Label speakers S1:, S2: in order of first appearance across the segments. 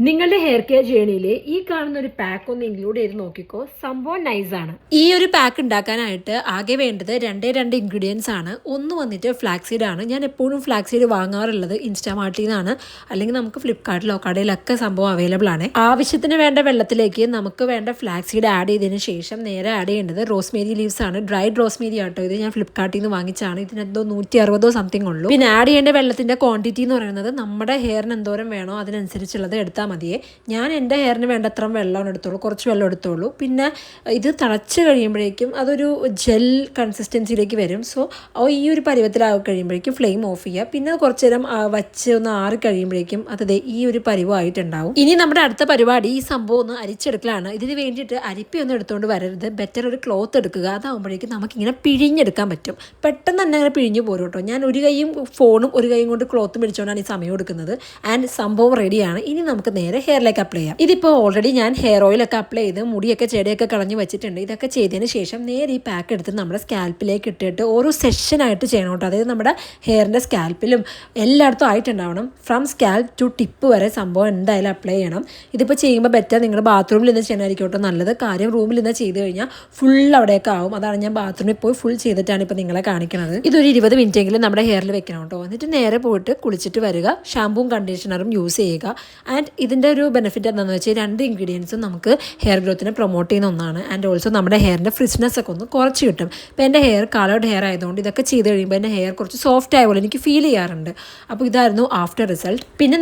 S1: നിങ്ങളുടെ hair care ജേണിയിൽ ഈ കാണുന്ന ഒരു പാക്ക് ഒന്ന് ഇൻക്ലൂഡ് ചെയ്ത് നോക്കിക്കോ. സംഭവം നൈസാണ്. ഈ ഒരു പാക്ക് ഉണ്ടാക്കാനായിട്ട് ആകെ വേണ്ടത് രണ്ട് ഇൻഗ്രീഡിയൻസ് ആണ്. ഒന്ന് വന്നിട്ട് ഫ്ലാക്സീഡ് ആണ്. ഞാൻ എപ്പോഴും ഫ്ലാക്സീഡ് വാങ്ങാറുള്ളത് ഇൻസ്റ്റാമാർട്ടിൽ നിന്നാണ്, അല്ലെങ്കിൽ നമുക്ക് ഫ്ലിപ്കാർട്ടിലോ കടയിലൊക്കെ സംഭവം അവൈലബിൾ ആണ്. ആവശ്യത്തിന് വേണ്ട വെള്ളത്തിലേക്ക് നമുക്ക് വേണ്ട ഫ്ലാക്സീഡ് ആഡ് ചെയ്തതിന് ശേഷം നേരെ ആഡ് ചെയ്യേണ്ടത് റോസ്മേരി ലീവ്സ് ആണ്. ഡ്രൈഡ് റോസ്മേരി ആട്ടോ ഇത്. ഞാൻ ഫ്ലിപ്കാർട്ടിൽ നിന്ന് വാങ്ങിച്ചാണ്. ഇതിനെന്തോ 160 സംതിങ് ഉള്ളൂ. പിന്നെ ആഡ് ചെയ്യേണ്ട വെള്ളത്തിന്റെ ക്വാണ്ടിറ്റി എന്ന് പറയുന്നത് നമ്മുടെ ഹെയറിന് എന്തോരം വേണോ അതിനനുസരിച്ചുള്ളത് എടുത്താൽ മതിയേ. ഞാൻ എൻ്റെ ഹെയറിന് വേണ്ടത്ര വെള്ളം എടുത്തോളൂ, കുറച്ച് വെള്ളം എടുത്തോളൂ. പിന്നെ ഇത് തിളച്ച് കഴിയുമ്പോഴേക്കും അതൊരു ജെൽ കൺസിസ്റ്റൻസിയിലേക്ക് വരും. സോ ഈ ഒരു പരുവത്തിലായി കഴിയുമ്പോഴേക്കും ഫ്ലെയിം ഓഫ് ചെയ്യുക. പിന്നെ കുറച്ച് നേരം വച്ച് ഒന്ന് ആറി കഴിയുമ്പോഴേക്കും അത് ഈ ഒരു പരുവമായിട്ടുണ്ടാവും. ഇനി നമ്മുടെ അടുത്ത പരിപാടി ഈ സംഭവം ഒന്ന് അരിച്ചെടുക്കലാണ്. ഇതിന് വേണ്ടിയിട്ട് അരിപ്പയൊന്നും എടുത്തുകൊണ്ട് വരരുത്. ബെറ്റർ ഒരു ക്ലോത്ത് എടുക്കുക. അതാകുമ്പോഴേക്കും നമുക്കിങ്ങനെ പിഴിഞ്ഞെടുക്കാൻ പറ്റും. പെട്ടെന്ന് തന്നെ അങ്ങനെ പിഴിഞ്ഞു പോരും കേട്ടോ. ഞാൻ ഒരു കൈയും ഫോണും ഒരു കൈയും കൊണ്ട് ക്ലോത്തും പിടിച്ചുകൊണ്ടാണ് ഈ സമയം എടുക്കുന്നത്. ആൻഡ് സംഭവം റെഡിയാണ്. ഇനി നമുക്ക് നേരെ ഹെയറിലേക്ക് അപ്ലൈ ചെയ്യാം. ഇതിപ്പോൾ ഓൾറെഡി ഞാൻ ഹെയർ ഓയിലൊക്കെ അപ്ലൈ ചെയ്ത് മുടിയൊക്കെ ചെടിയൊക്കെ കളഞ്ഞ് വെച്ചിട്ടുണ്ട്. ഇതൊക്കെ ചെയ്തതിന് ശേഷം നേരെ ഈ പാക്ക് എടുത്ത് നമ്മുടെ സ്കാൽപ്പിലേക്ക് ഇട്ടിട്ട് ഓരോ സെഷനായിട്ട് ചെയ്യണം കേട്ടോ. അതായത് നമ്മുടെ ഹെയറിൻ്റെ സ്കാൽപ്പിലും എല്ലായിടത്തും ആയിട്ടുണ്ടാവണം. ഫ്രം സ്കാൽപ്പ് ടു ടിപ്പ് വരെ സംഭവം എന്തായാലും അപ്ലൈ ചെയ്യണം. ഇതിപ്പോൾ ചെയ്യുമ്പോൾ ബെറ്റർ നിങ്ങൾ ബാത്റൂമിൽ നിന്ന് ചെയ്യണമായിരിക്കും കേട്ടോ നല്ലത്. കാര്യം റൂമിൽ നിന്ന് ചെയ്ത് കഴിഞ്ഞാൽ ഫുൾ അവിടെയൊക്കെ ആവും. അതാണ് ഞാൻ ബാത്റൂമിൽ പോയി ഫുൾ ചെയ്തിട്ടാണ് ഇപ്പോൾ നിങ്ങളെ കാണിക്കുന്നത്. ഇതൊരു 20 മിനിറ്റെങ്കിലും നമ്മുടെ ഹെയറിൽ വെക്കണം കേട്ടോ. എന്നിട്ട് നേരെ പോയിട്ട് കുളിച്ചിട്ട് വരിക. ഷാമ്പൂവും കണ്ടീഷണറും യൂസ് ചെയ്യുക. ആൻഡ് ഇതിൻ്റെ ഒരു ബെനിഫിറ്റ് എന്താണെന്ന് വെച്ചാൽ 2 ഇൻഗ്രീഡിയൻസും നമുക്ക് ഹെയർ ഗ്രോത്തിനെ പ്രൊമോട്ട് ചെയ്യുന്ന ഒന്നാണ്. ആൻഡ് ഓൾസോ നമ്മുടെ ഹെയറിൻ്റെ ഫ്രിഷ്നെസ് ഒക്കെ ഒന്ന് കുറച്ച് കിട്ടും. ഇപ്പോൾ എൻ്റെ ഹെയർ കളേർഡ് ഹെയർ ആയതുകൊണ്ട് ഇതൊക്കെ ചെയ്ത് കഴിയുമ്പോൾ എൻ്റെ ഹെയർ കുറച്ച് സോഫ്റ്റ് ആയ പോലെ എനിക്ക് ഫീൽ ചെയ്യാറുണ്ട്. അപ്പോൾ ഇതായിരുന്നു ആഫ്റ്റർ റിസൾട്ട്. പിന്നെ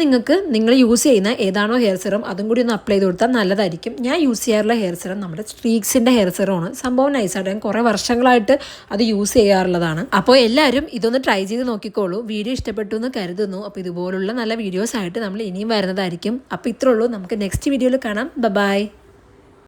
S1: നിങ്ങൾ യൂസ് ചെയ്യുന്ന ഏതാണോ ഹെയർ സിറം അതും കൂടി ഒന്ന് അപ്ലൈ ചെയ്ത് കൊടുത്താൽ നല്ലതായിരിക്കും. ഞാൻ യൂസ് ചെയ്യാറുള്ള ഹെയർ സിറം നമ്മുടെ സ്ട്രീക്സിൻ്റെ ഹെയർ സിറമാണ്. സംഭവം നൈസായിട്ട് ഞാൻ കുറേ വർഷങ്ങളായിട്ട് അത് യൂസ് ചെയ്യാറുള്ളതാണ്. അപ്പോൾ എല്ലാവരും ഇതൊന്ന് ട്രൈ ചെയ്ത് നോക്കിക്കോളൂ. വീഡിയോ ഇഷ്ടപ്പെട്ടു എന്ന് കരുതുന്നു. അപ്പോൾ ഇതുപോലുള്ള നല്ല വീഡിയോസ് ആയിട്ട് നമ്മൾ ഇനിയും വരുന്നതായിരിക്കും. അപ്പോൾ ഇത്രേ ഉള്ളൂ. നമുക്ക് നെക്സ്റ്റ് വീഡിയോയിൽ കാണാം. ബൈ.